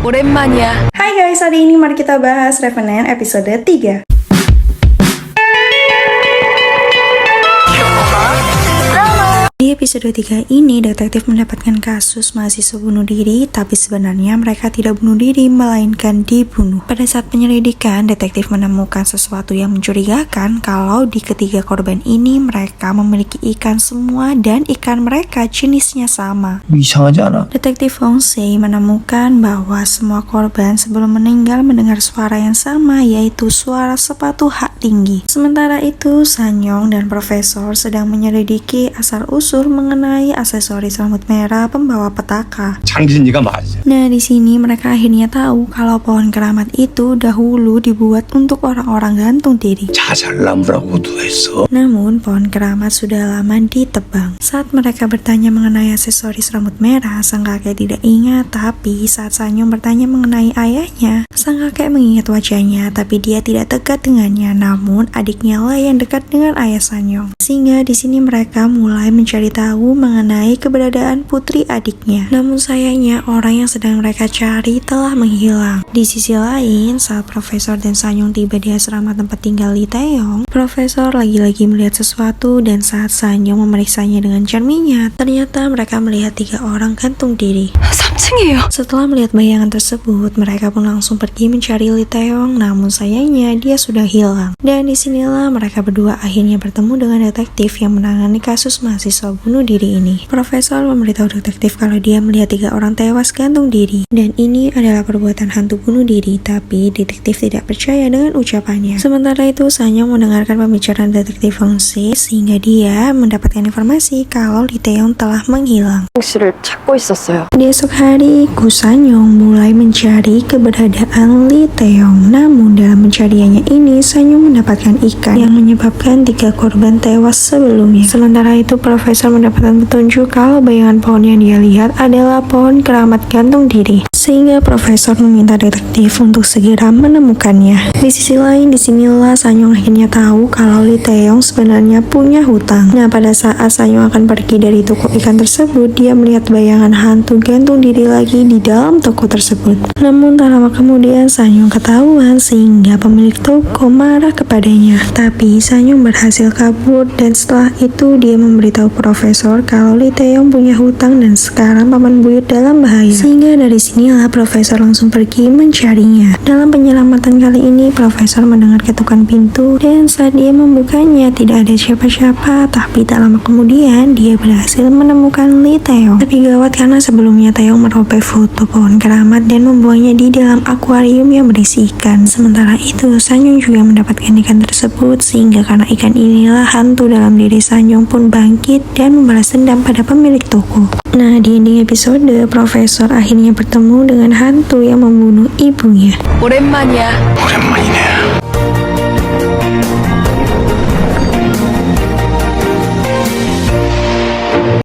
오랜만이야. Hai guys, hari ini mari kita bahas Revenant episode 3. Di episode 3 ini, detektif mendapatkan kasus mahasiswa bunuh diri, tapi sebenarnya mereka tidak bunuh diri, melainkan dibunuh. Pada saat penyelidikan, detektif menemukan sesuatu yang mencurigakan kalau di ketiga korban ini mereka memiliki ikan semua dan ikan mereka jenisnya sama. 이상하지 않아? Detektif Fongsi menemukan bahwa semua korban sebelum meninggal mendengar suara yang sama, yaitu suara sepatu hak tinggi. Sementara itu, Sanyong dan Profesor sedang menyelidiki asal-usul mengenai aksesoris rambut merah pembawa petaka. 장진이가 맞아. Nah, di sini mereka akhirnya tahu kalau pohon keramat itu dahulu dibuat untuk orang-orang gantung diri. 자잘나무라고도 했어. Namun, pohon keramat sudah lama ditebang. Saat mereka bertanya mengenai aksesoris rambut merah, sang kakek tidak ingat, tapi saat Sanyong bertanya mengenai ayahnya, sang kakek mengingat wajahnya, tapi dia tidak dekat dengannya. Namun, adiknya lah yang dekat dengan ayah Sanyong. Sehingga di sini mereka mulai mencari tahu mengenai keberadaan putri adiknya. Namun sayangnya, orang yang sedang mereka cari telah menghilang. Di sisi lain, saat Profesor dan Sanyong tiba di asrama tempat tinggal Lee Taeyong, Profesor lagi-lagi melihat sesuatu, dan saat Sanyong memeriksanya dengan cerminnya, ternyata mereka melihat 3 orang gantung diri. 3층이에요. Setelah melihat bayangan tersebut, mereka pun langsung pergi mencari Lee Taeyong, namun sayangnya dia sudah hilang. Dan disinilah mereka berdua akhirnya bertemu dengan detektif yang menangani kasus mahasiswa bunuh diri ini. Profesor memberitahu detektif kalau dia melihat 3 orang tewas gantung diri, dan ini adalah perbuatan hantu bunuh diri, tapi detektif tidak percaya dengan ucapannya. Sementara itu, Sanyong mendengarkan pembicaraan detektif Fongsi, sehingga dia mendapatkan informasi kalau Lee Taeyong telah menghilang. 씨를 찾고 있었어요. Di esok hari, Gu Sanyong mulai mencari keberadaan Lee Taeyong. Namun dalam pencariannya ini, Sanyong mendapatkan ikan yang menyebabkan 3 korban tewas sebelumnya. Sementara itu, Profesor mendapatkan petunjuk kalau bayangan pohon yang dia lihat adalah pohon keramat gantung diri. Sehingga Profesor meminta detektif untuk segera menemukannya. Di sisi lain, disinilah Sanyong akhirnya tahu kalau Lee Taeyong sebenarnya punya hutang. Nah, pada saat Sanyong akan pergi dari toko ikan tersebut, dia melihat bayangan hantu gantung diri lagi di dalam toko tersebut. Namun tak lama kemudian Sanyong ketahuan, sehingga pemilik toko marah kepadanya. Tapi Sanyong berhasil kabur, dan setelah itu dia memberitahu Profesor kalau Lee Taeyong punya hutang dan sekarang paman buyut dalam bahaya. Sehingga dari sinilah Profesor langsung pergi mencarinya. Dalam penyelamatan kali ini, Profesor mendengar ketukan pintu, dan saat dia membukanya tidak ada siapa-siapa. Tapi tak lama kemudian dia berhasil menemukan Lee Taeyong. Tapi gawat karena sebelumnya Taeyong merobek foto pohon keramat dan membuangnya di dalam akuarium yang berisi ikan. Sementara itu, Sanyong juga mendapatkan ikan tersebut, sehingga karena ikan inilah hantu dalam diri Sanyong pun bangkit dan membalas dendam pada pemilik toko. Nah, di ending episode, Profesor akhirnya bertemu dengan hantu yang membunuh ibunya. 오랜만이야. 오랜만이네.